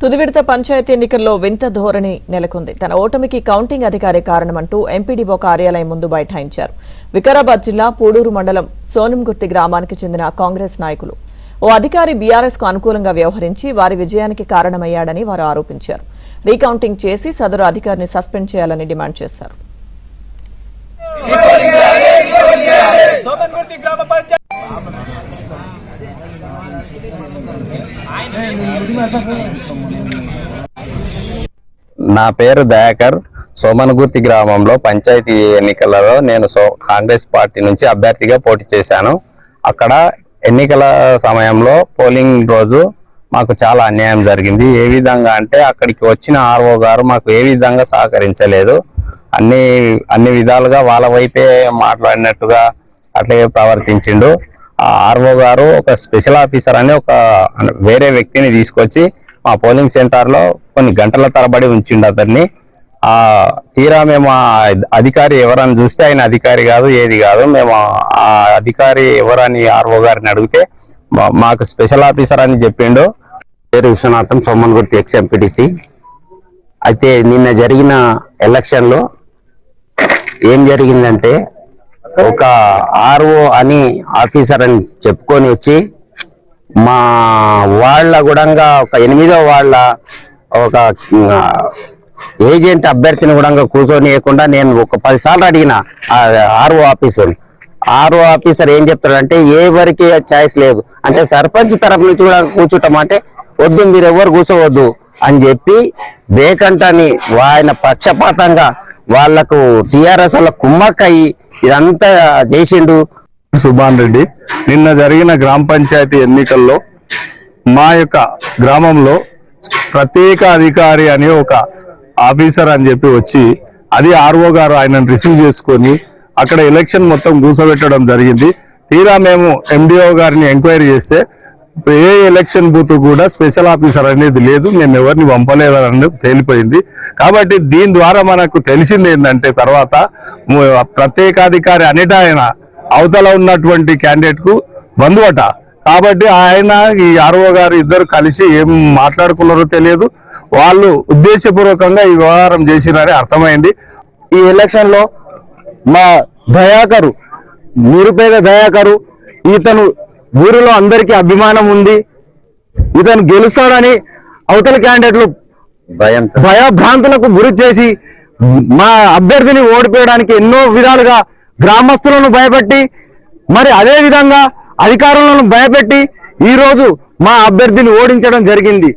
తుది విడత పంచాయతీ ఎన్నికల్లో వింత ధోరణి నెలకొంది. తన ఓటమికి కౌంటింగ్ అధికారి కారణమంటూ ఎంపీడీఓ కార్యాలయం ముందు బైఠాయించారు. వికారాబాద్ జిల్లా పూడూరు మండలం సోనంగుర్తి గ్రామానికి చెందిన కాంగ్రెస్ నాయకులు ఓ అధికారి బీఆర్ఎస్ కు అనుకూలంగా వ్యవహరించి వారి విజయానికి కారణమయ్యాడని వారు ఆరోపించారు. రీకౌంటింగ్ చేసి సదరు అధికారిని సస్పెండ్ చేయాలని డిమాండ్ చేశారు. నా పేరు దయాకర్. సోమన్గుర్తి గ్రామంలో పంచాయతీ ఎన్నికలలో నేను కాంగ్రెస్ పార్టీ నుంచి అభ్యర్థిగా పోటీ చేశాను. అక్కడ ఎన్నికల సమయంలో పోలింగ్ రోజు మాకు చాలా అన్యాయం జరిగింది. ఏ విధంగా అంటే అక్కడికి వచ్చిన ఆర్ఓ గారు మాకు ఏ విధంగా సహకరించలేదు. అన్ని విధాలుగా వాళ్ళ వైపే మాట్లాడినట్టుగా అట్లాగే ప్రవర్తించిండు. ఆ ఆర్ఓ గారు ఒక స్పెషల్ ఆఫీసర్ అని ఒక వేరే వ్యక్తిని తీసుకొచ్చి మా పోలింగ్ సెంటర్లో కొన్ని గంటల తరబడి ఉంచిండు అతన్ని. తీరా మేము ఆ అధికారి ఎవరని చూస్తే ఆయన అధికారి కాదు, ఏది కాదు. మేము ఆ అధికారి ఎవరని ఆర్ఓ గారిని అడిగితే మాకు స్పెషల్ ఆఫీసర్ అని చెప్పిండు. పేరు విశ్వనాథం, సోమన్గుర్తి ఎక్స్ ఎంపీటీసీ. అయితే నిన్న జరిగిన ఎలక్షన్లో ఏం జరిగిందంటే ఒక ఆర్ఓ అని ఆఫీసర్ అని చెప్పుకొని వచ్చి మా వాళ్ళ గుడంగా ఒక 8వ వాళ్ళ ఒక ఏజెంట్ అభ్యర్థిని కూడా కూర్చొనియకుండా నేను ఒక 10 సార్లు అడిగిన ఆర్ఓ ఆఫీసర్ ఏం చెప్తాడంటే ఎవరికి ఛాయిస్ లేదు అంటే సర్పంచ్ తరఫు నుంచి కూడా కూర్చుంటాం అంటే వద్దు, మీరు ఎవరు కూర్చోవద్దు అని చెప్పి బేకంటని ఆయన పక్షపాతంగా వాళ్లకు టిఆర్ఎస్ వాళ్ళ కుమ్మక్కయి ఇదంతా చేసిండు. సుభాన్ రెడ్డి. నిన్న జరిగిన గ్రామ పంచాయతీ ఎన్నికల్లో మా యొక్క గ్రామంలో ప్రత్యేక అధికారి అని ఒక ఆఫీసర్ అని చెప్పి వచ్చి అది ఆర్ఓ గారు ఆయనను రిసీవ్ చేసుకొని అక్కడ ఎలక్షన్ మొత్తం కూర్చోబెట్టడం జరిగింది. తీరా మేము ఎండిఓ గారిని ఎంక్వైరీ చేస్తే ఏ ఎలక్షన్ బూత్ కూడా స్పెషల్ ఆఫీసర్ అనేది లేదు, మేము ఎవరిని పంపలేదని తేలిపోయింది. కాబట్టి దీని ద్వారా మనకు తెలిసింది ఏంటంటే తర్వాత ప్రత్యేకాధికారి అనేట ఆయన అవతల ఉన్నటువంటి క్యాండిడేట్ కు బంధువట. కాబట్టి ఆయన ఈ ఆర్ఓ గారు ఇద్దరు కలిసి ఏం మాట్లాడుకున్నారో తెలియదు. వాళ్ళు ఉద్దేశపూర్వకంగా ఈ వ్యవహారం చేసినారని అర్థమైంది. ఈ ఎలక్షన్ లో మా దయాకరు, నిరుపేద దయాకరు, ఇతను ఊరిలో అందరికీ అభిమానం ఉంది, ఇతను గెలుస్తాడని అవతల క్యాండిడేట్లు భయభ్రాంతులకు గురి చేసి మా అభ్యర్థిని ఓడిపోయడానికి ఎన్నో విధాలుగా గ్రామస్తులను భయపెట్టి మరి అదే విధంగా అధికారులను భయపెట్టి ఈ రోజు మా అభ్యర్థిని ఓడించడం జరిగింది.